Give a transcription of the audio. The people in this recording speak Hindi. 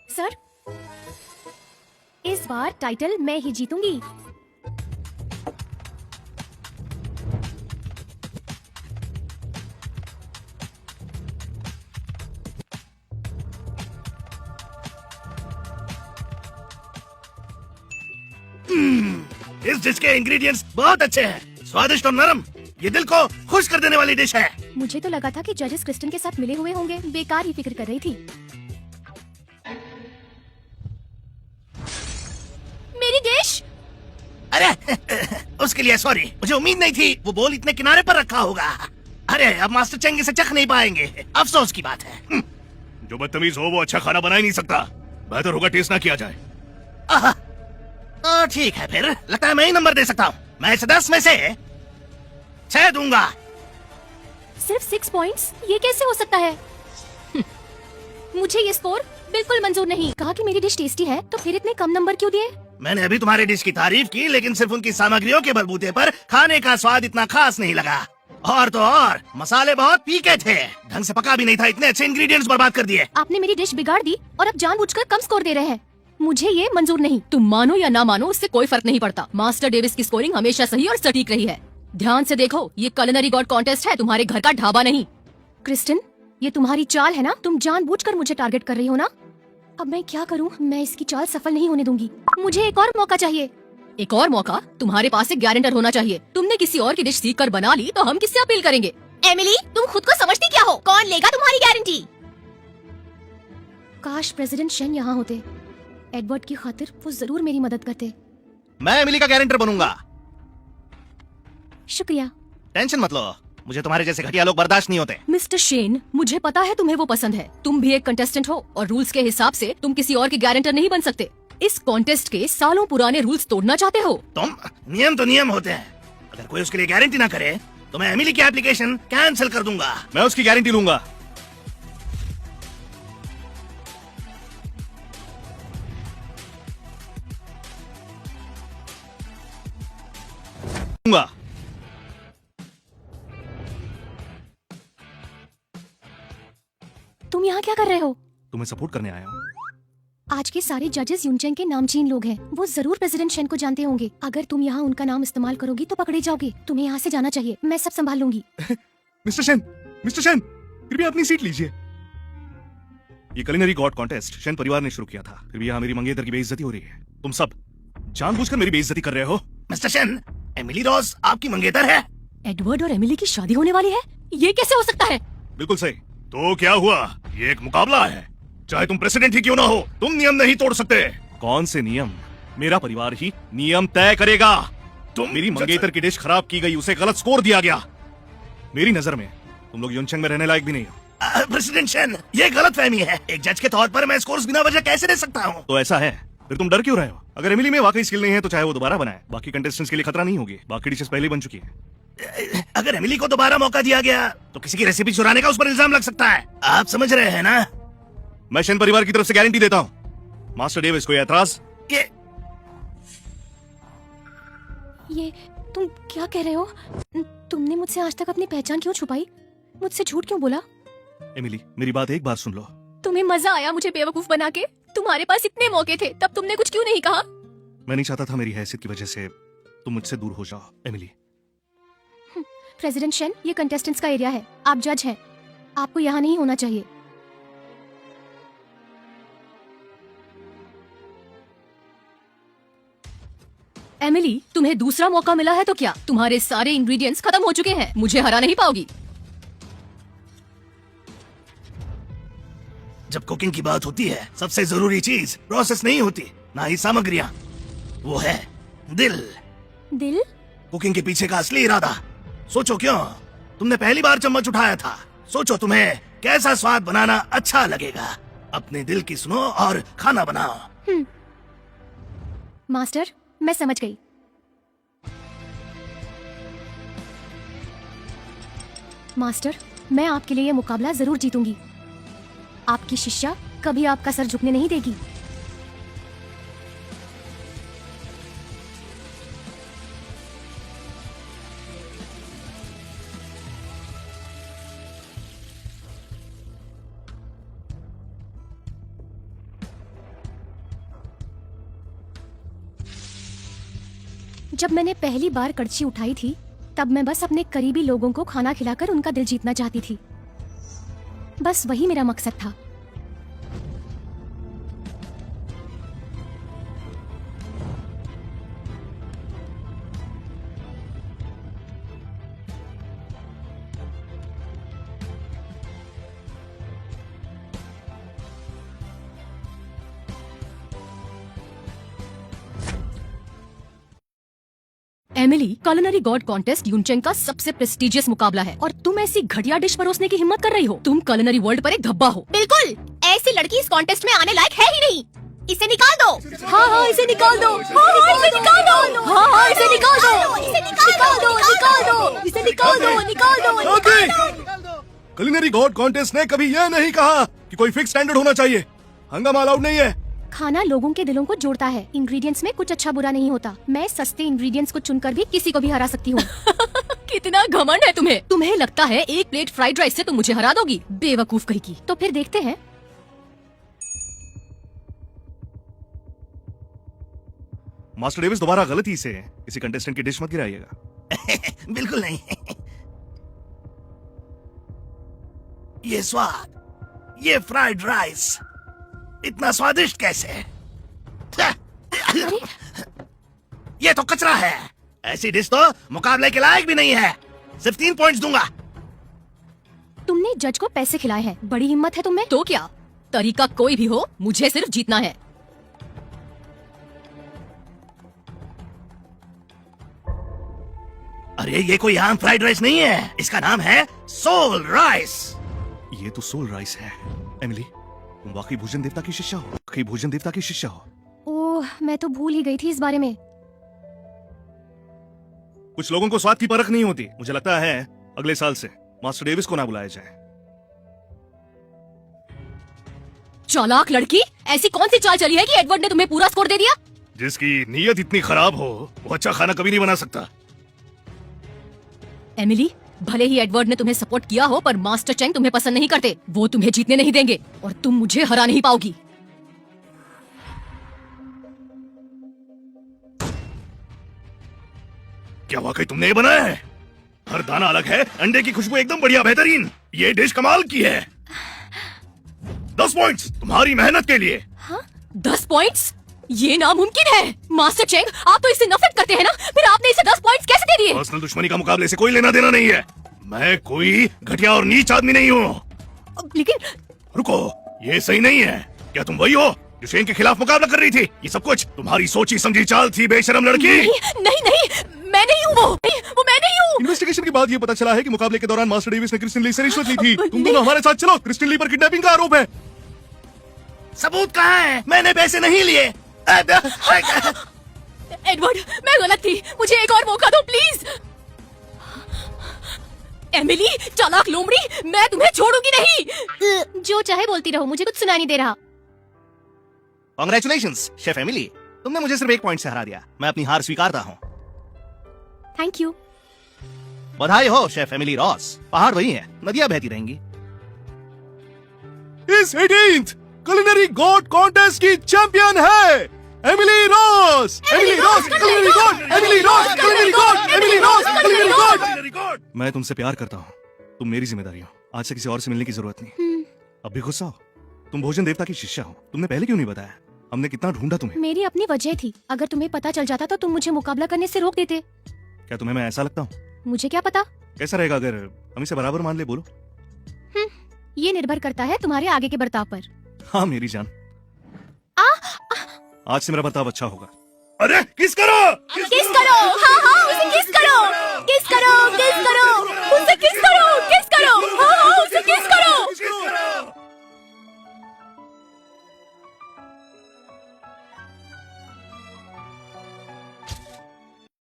सर, इस बार टाइटल मैं ही जीतूंगी। इस डिश के इंग्रेडिएंट्स बहुत अच्छे हैं, स्वादिष्ट और नरम। ये दिल को खुश कर देने वाली डिश है। मुझे तो लगा था कि जजेस क्रिस्टन के साथ मिले हुए होंगे, बेकार ही फिक्र कर रही थी। मेरी डिश! अरे उसके लिए सॉरी, मुझे उम्मीद नहीं थी वो बोल इतने किनारे पर रखा होगा। अरे अब मास्टर चेंग इसे चख नहीं पाएंगे, अफसोस की बात है। जो बदतमीज हो वो अच्छा खाना बना ही नहीं सकता। बेहतर होगा टेस्ट ना किया जाए। तो ठीक है, फिर लगता है मैं ही नंबर दे सकता हूँ। मैं इसे 10 में से 6 दूंगा। सिर्फ 6 पॉइंट्स? ये कैसे हो सकता है? मुझे ये स्कोर बिल्कुल मंजूर नहीं। कहा कि मेरी डिश टेस्टी है, तो फिर इतने कम नंबर क्यों दिए? मैंने अभी तुम्हारी डिश की तारीफ की, लेकिन सिर्फ उनकी सामग्रियों के बलबूते पर खाने का स्वाद इतना खास नहीं लगा। और तो और मसाले बहुत फीके थे, ढंग से पका भी नहीं था। इतने अच्छे इंग्रेडिएंट्स बर्बाद कर दिए। आपने मेरी डिश बिगाड़ दी और अब जानबूझकर कम स्कोर दे रहे हैं। मुझे ये मंजूर नहीं। तुम मानो या ना मानो, उससे कोई फर्क नहीं पड़ता। मास्टर डेविस की स्कोरिंग हमेशा सही और सटीक रही है। ध्यान से देखो, ये कुलिनरी गॉड कॉन्टेस्ट है, तुम्हारे घर का ढाबा नहीं। क्रिस्टन, ये तुम्हारी चाल है ना? तुम जानबूझकर मुझे टारगेट कर रही हो ना? अब मैं क्या करूं? मैं इसकी चाल सफल नहीं होने दूंगी। मुझे एक और मौका चाहिए। एक और मौका? तुम्हारे पास एक गारंटर होना चाहिए। तुमने किसी और की डिश सीख कर बना ली तो हम किससे अपील करेंगे? एमिली, तुम खुद को समझती क्या हो? कौन लेगा तुम्हारी गारंटी? काश प्रेसिडेंट शेन यहाँ होते। एडवर्ड की खातिर वो जरूर मेरी मदद करते। मैं एमिली का गारंटर बनूंगा। शुक्रिया। टेंशन मत लो, मुझे तुम्हारे जैसे घटिया लोग बर्दाश्त नहीं होते। मिस्टर शेन, मुझे पता है तुम्हें वो पसंद है। तुम भी एक कंटेस्टेंट हो और रूल्स के हिसाब से तुम किसी और के गारंटर नहीं बन सकते। इस कॉन्टेस्ट के सालों पुराने रूल्स तोड़ना चाहते हो तुम? नियम तो नियम होते हैं। अगर कोई उसके लिए गारंटी ना करे तो मैं एमिली की एप्लीकेशन कैंसिल कर दूंगा। मैं उसकी गारंटी लूंगा। तुम यहाँ क्या कर रहे हो? तुम्हें सपोर्ट करने आया हूँ। आज के सारे जजेस यूनचेंग के नामचीन लोग हैं। वो जरूर प्रेसिडेंट शेन को जानते होंगे। अगर तुम यहाँ उनका नाम इस्तेमाल करोगी तो पकड़े जाओगे। तुम्हें यहाँ से जाना चाहिए, मैं सब संभाल लूंगी। मिस्टर शेन, कृपया अपनी सीट लीजिए। ये कुलिनरी गॉड कॉन्टेस्ट शेन परिवार ने शुरू किया था, फिर भी यहाँ मेरी मंगेतर की बेइज्जती हो रही है। तुम सब जानबूझकर मेरी बेइज्जती कर रहे हो। मिस्टर शेन, एमिली रोज आपकी मंगेतर है। एडवर्ड और एमिली की शादी होने वाली है? ये कैसे हो सकता है? बिल्कुल सही। तो क्या हुआ? ये एक मुकाबला है। चाहे तुम प्रेसिडेंट ही क्यों ना हो, तुम नियम नहीं तोड़ सकते। कौन से नियम? मेरा परिवार ही नियम तय करेगा। तुम मेरी मंगेतर की डिश खराब की गई, उसे गलत स्कोर दिया गया। मेरी नजर में तुम लोग यूनचेंग में रहने लायक भी नहीं हो। प्रेसिडेंट शेन, ये गलतफहमी है। एक जज के तौर पर मैं स्कोर्स बिना वजह कैसे दे सकता हूँ? तो ऐसा है, फिर तुम डर क्यों रहे हो? अगर एमिली में वाकई स्किल नहीं है तो चाहे वो दोबारा बनाए, बाकी कंटेस्टेंट्स के लिए खतरा नहीं होगी। बाकी डिशेस पहले ही बन चुकी है। अगर एमिली को दोबारा मौका दिया गया तो किसी की रेसिपी चुराने का उस पर इल्जाम लग सकता है। आप समझ रहे हैं ना? मैं शेन परिवार की तरफ से गारंटी देता हूँ। मास्टर डेविस, कोई एतराज? ये तुम क्या कह रहे हो? तुमने मुझसे आज तक अपनी पहचान क्यों छुपाई? मुझसे झूठ क्यों बोला? एमिली, मेरी बात एक बार सुन लो। तुम्हें मजा आया मुझे बेवकूफ बना के? तुम्हारे पास इतने मौके थे, तब तुमने कुछ क्यों नहीं कहा? मैं नहीं चाहता था मेरी हैसियत की वजह से तुम मुझसे दूर हो जाओ। एमिली। प्रेसिडेंट शेन, ये कंटेस्टेंट्स का एरिया है। आप जज हैं, आपको यहाँ नहीं होना चाहिए। एमिली, तुम्हें दूसरा मौका मिला है तो क्या? तुम्हारे सारे इंग्रेडिएंट्स खत्म हो चुके हैं। मुझे हरा नहीं पाओगी। जब कुकिंग की बात होती है, सबसे जरूरी चीज प्रोसेस नहीं होती, ना ही सामग्रियां, वो है दिल। दिल? कुकिंग के पीछे का असली इरादा। सोचो क्यों तुमने पहली बार चम्मच उठाया था। सोचो तुम्हें कैसा स्वाद बनाना अच्छा लगेगा। अपने दिल की सुनो और खाना बनाओ। मास्टर, मैं समझ गई। मास्टर, मैं आपके लिए ये मुकाबला जरूर जीतूंगी। आपकी शिष्या कभी आपका सर झुकने नहीं देगी। जब मैंने पहली बार कड़छी उठाई थी तब मैं बस अपने करीबी लोगों को खाना खिलाकर उनका दिल जीतना चाहती थी। बस वही मेरा मकसद था। एमिली, culinary god कॉन्टेस्ट यूनचेंग का सबसे प्रेस्टिजियस मुकाबला है और तुम ऐसी घटिया डिश परोसने की हिम्मत कर रही हो। तुम culinary वर्ल्ड पर एक धब्बा हो। बिल्कुल, ऐसी लड़की इस कॉन्टेस्ट में आने लायक है ही नहीं। इसे निकाल दो। हाँ, इसे निकाल दो। इसे निकाल दो। हाँ, इसे निकाल दो। इसे निकाल दो। इसे निकाल दो। कुलिनरी गॉड कॉन्टेस्ट ने कभी यह नहीं कहा कि कोई फिक्स स्टैंडर्ड होना चाहिए। हंगामा अलाउड नहीं है। खाना लोगों के दिलों को जोड़ता है। इंग्रेडिएंट्स में कुछ अच्छा बुरा नहीं होता। मैं सस्ते इंग्रेडिएंट्स को चुनकर भी किसी को भी हरा सकती हूँ। कितना घमंड है तुम्हें। तुम्हें लगता है एक प्लेट फ्राइड राइस से तुम मुझे हरा दोगी? बेवकूफ कहीं की। तो फिर देखते हैं। मास्टर डेविस, दोबारा गलती से किसी कंटेस्टेंट की डिश मत गिराइएगा। बिल्कुल नहीं। ये स्वाद, ये फ्राइड राइस इतना स्वादिष्ट कैसे? ये तो कचरा है। ऐसी डिश तो मुकाबले के लायक भी नहीं है। सिर्फ 3 पॉइंट्स दूंगा। तुमने जज को पैसे खिलाए हैं। बड़ी हिम्मत है तुम्हें। तो क्या? तरीका कोई भी हो, मुझे सिर्फ जीतना है। अरे ये कोई आम फ्राइड राइस नहीं है। इसका नाम है सोल राइस। ये तो सोल राइस है। एमिली, तुम वाकई भोजन देवता की शिष्या हो। वाकई भोजन देवता की शिष्या हो। ओह, मैं तो भूल ही गई थी इस बारे में। कुछ लोगों को स्वाद की परख नहीं होती। मुझे लगता है अगले साल से मास्टर डेविस को ना बुलाया जाए। चालाक लड़की, ऐसी कौन सी चाल चली है कि एडवर्ड ने तुम्हें पूरा स्कोर दे दिया? जिसकी नीयत इतनी खराब हो वो अच्छा खाना कभी नहीं बना सकता। एमिली, भले ही एडवर्ड ने तुम्हें सपोर्ट किया हो पर मास्टर चेंग तुम्हें पसंद नहीं करते। वो तुम्हें जीतने नहीं देंगे और तुम मुझे हरा नहीं पाओगी। क्या वाकई तुमने ये बनाया है? हर दाना अलग है। अंडे की खुशबू एकदम बढ़िया, बेहतरीन। ये डिश कमाल की है। 10 पॉइंट्स तुम्हारी मेहनत के लिए। हाँ? 10 पॉइंट्स? ये नामुमकिन है। मास्टर चेंग, आप तो इससे नफरत करते हैं ना? फिर आपने इसे 10 पॉइंट्स कैसे दे दिए? पर्सनल दुश्मनी का मुकाबले से कोई लेना देना नहीं है। मैं कोई घटिया और नीच आदमी नहीं हूँ। लेकिन रुको, ये सही नहीं है। क्या तुम वही हो जो शेन के खिलाफ मुकाबला कर रही थी? ये सब कुछ तुम्हारी सोची समझी चाल थी, बेशरम लड़की। नहीं, मैं नहीं हूँ। वो मैं नहीं हूँ। इन्वेस्टिगेशन के बाद ये पता चला है कि मुकाबले के दौरान मास्टर डेविस ने क्रिस्टिन ली से रिश्वत ली थी। तुम दोनों हमारे साथ चलो। क्रिस्टिन ली पर किडनैपिंग का आरोप है। सबूत कहाँ है? मैंने पैसे नहीं लिए। एडवर्ड, मैं गलत थी। मुझे एक और मौका दो प्लीज। एमिली, चालाक लोमड़ी, मैं तुम्हें छोड़ूंगी नहीं। जो चाहे बोलती रहो, मुझे कुछ सुनाई नहीं दे रहा। कांग्रेचुलेशंस शेफ एमिली, तुमने मुझे सिर्फ 1 पॉइंट से हरा दिया। मैं अपनी हार स्वीकारता हूँ। Thank you. बधाई हो शेफ एमिली रॉस। पहाड़ वही है, नदियां बहती रहेंगी। इस 18th कुलिनरी गॉड कॉन्टेस्ट की चैंपियन है Emily Ross. Emily Ross, culinary God, Emily Ross, culinary God, Emily Ross, culinary God. मैं तुमसे प्यार करता हूँ। तुम मेरी जिम्मेदारी हो। आज से किसी और से मिलने की जरूरत नहीं। अब भी गुस्सा हो? तुम भोजन देवता की शिष्या हो। तुमने पहले क्यों नहीं बताया? हमने कितना ढूंढा तुम्हें। मेरी अपनी वजह थी। अगर तुम्हें पता चल जाता तो तुम मुझे मुकाबला करने से रोक देते। क्या तुम्हें मैं ऐसा लगता हूँ? मुझे क्या पता। कैसा रहेगा अगर हम इसे बराबर मान ले? बोलो। ये निर्भर करता है तुम्हारे आगे के बर्ताव पर। हाँ मेरी जान, आज से मेरा बर्ताव अच्छा होगा। अरे किस करो, किस करो। हाँ, उसे किस करो। किस करो, किस करो। उसे किस करो, किस करो। हाँ, उसे किस करो।